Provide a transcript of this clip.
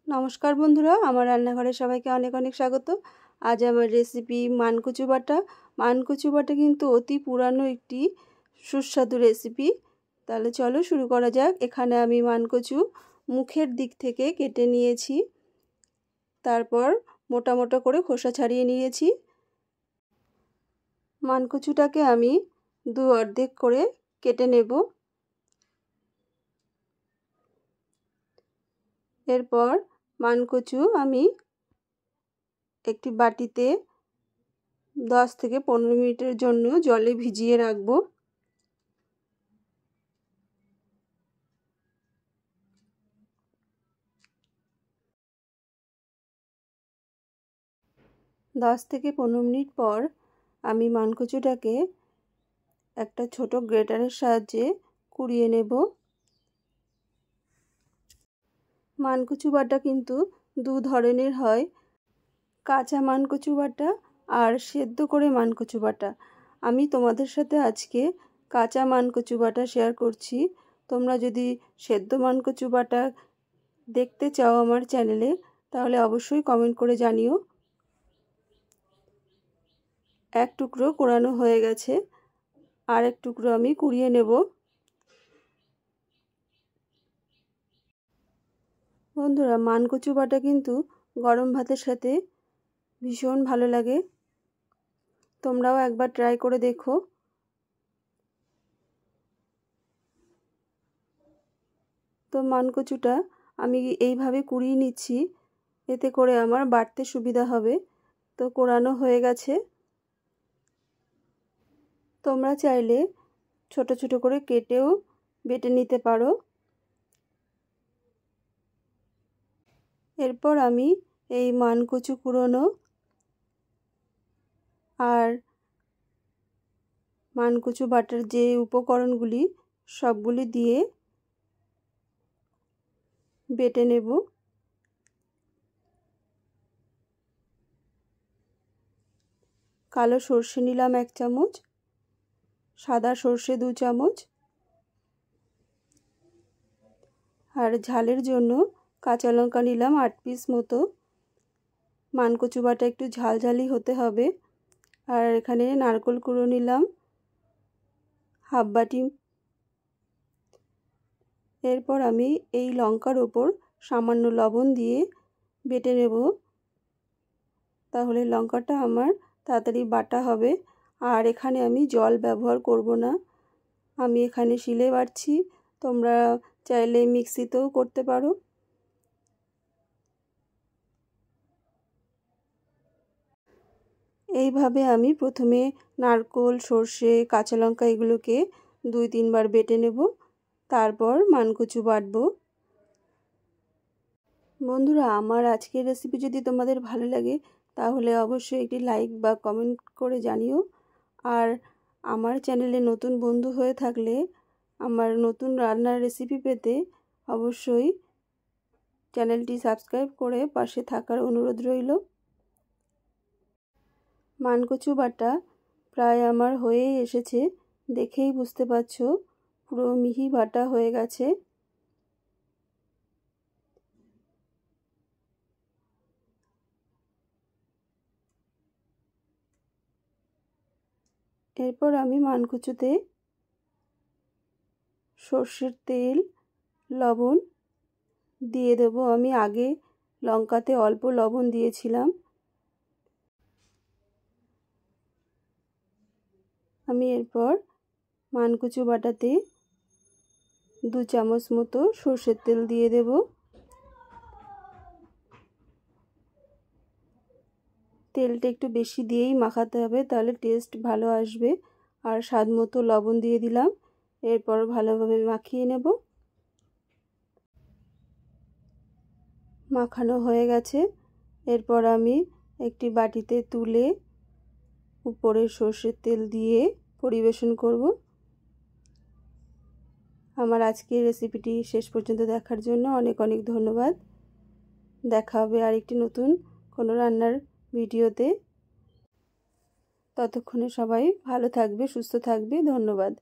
নমস্কার বন্ধুরা, আমার রান্নাঘরে সবাইকে অনেক অনেক স্বাগত। আজ আমার রেসিপি মানকচু বাটা। মানকচু বাটা কিন্তু অতি পুরানো একটি সুস্বাদু রেসিপি। তাহলে চলো শুরু করা যাক। এখানে আমি মানকচু মুখের দিক থেকে কেটে নিয়েছি, তারপর মোটা মোটা করে খোসা ছাড়িয়ে নিয়েছি। মানকচুটাকে আমি অর্ধেক করে কেটে নেব। এরপর মানকচু আমি একটি বাটিতে 10 থেকে 15 মিনিটের জন্য জলে ভিজিয়ে রাখব। দশ থেকে 15 মিনিট পর আমি মানকচুটাকে একটা ছোট গ্রেটারের সাহায্যে কুড়িয়ে নেব। মানকচু বাটা কিন্তু দু ধরনের হয়, কাঁচা মানকচু বাটা আর সেদ্ধ করে মানকচু বাটা। আমি তোমাদের সাথে আজকে কাঁচা মানকচু বাটা শেয়ার করছি। তোমরা যদি সেদ্ধ মানকচু বাটা দেখতে চাও আমার চ্যানেলে, তাহলে অবশ্যই কমেন্ট করে জানিও। এক টুকরো কোরানো হয়ে গেছে, আর এক টুকরো আমি কুড়িয়ে নেব। বন্ধুরা, মানকচু বাটা কিন্তু গরম ভাতের সাথে ভীষণ ভালো লাগে। তোমরাও একবার ট্রাই করে দেখো। তো মানকচুটা আমি এইভাবে কুড়িয়ে নিচ্ছি, এতে করে আমার বাটতে সুবিধা হবে। তো কোরানো হয়ে গেছে। তোমরা চাইলে ছোট ছোট করে কেটেও বেটে নিতে পারো। এরপর আমি এই মানকচু কুড়োনো আর মানকচু বাটার যে উপকরণগুলি সবগুলি দিয়ে বেটে নেব। কালো সর্ষে নিলাম 1 চামচ, সাদা সর্ষে 2 চামচ, আর ঝালের জন্য কাঁচা লঙ্কা নিলাম 8 পিস মতো। মানকচু বাটা একটু ঝালঝালি হতে হবে। আর এখানে নারকেল কুড়ো নিলাম হাফ বাটি। এরপর আমি এই লঙ্কার ওপর সামান্য লবণ দিয়ে বেটে নেব, তাহলে লঙ্কাটা আমার তাড়াতাড়ি বাটা হবে। আর এখানে আমি জল ব্যবহার করব না, আমি এখানে শিলে বাটছি। তোমরা চাইলে মিক্সিতেও করতে পারো। এইভাবে আমি প্রথমে নারকেল, সর্ষে, কাঁচা লঙ্কা এগুলোকে 2-3 বার বেটে নেব, তারপর মানকচু বাটবো। বন্ধুরা, আমার আজকের রেসিপি যদি তোমাদের ভালো লাগে, তাহলে অবশ্যই একটি লাইক বা কমেন্ট করে জানিও। আর আমার চ্যানেলে নতুন বন্ধু হয়ে থাকলে আমার নতুন রান্নার রেসিপি পেতে অবশ্যই চ্যানেলটি সাবস্ক্রাইব করে পাশে থাকার অনুরোধ রইল। মানকচু বাটা প্রায় আমার হয়েই এসেছে, দেখেই বুঝতে পারছো পুরো মিহি বাটা হয়ে গেছে। এরপর আমি মানকচুতে সর্ষের তেল, লবণ দিয়ে দেব। আমি আগে লঙ্কাতে অল্প লবণ দিয়েছিলাম। আমি এরপর মানকচু বাটাতে 2 চামচ মতো সর্ষের তেল দিয়ে দেব। তেলটা একটু বেশি দিয়েই মাখাতে হবে, তাহলে টেস্ট ভালো আসবে। আর স্বাদ মতো লবণ দিয়ে দিলাম। এরপর ভালোভাবে মাখিয়ে নেব। মাখানো হয়ে গেছে। এরপর আমি একটি বাটিতে তুলে উপরে সর্ষের তেল দিয়ে পরিবেশন করব। আমার আজকের রেসিপিটি শেষ পর্যন্ত দেখার জন্য অনেক অনেক ধন্যবাদ। দেখা হবে আরেকটি নতুন কোনো রান্নার ভিডিওতে। ততক্ষণে সবাই ভালো থাকবে, সুস্থ থাকবে। ধন্যবাদ।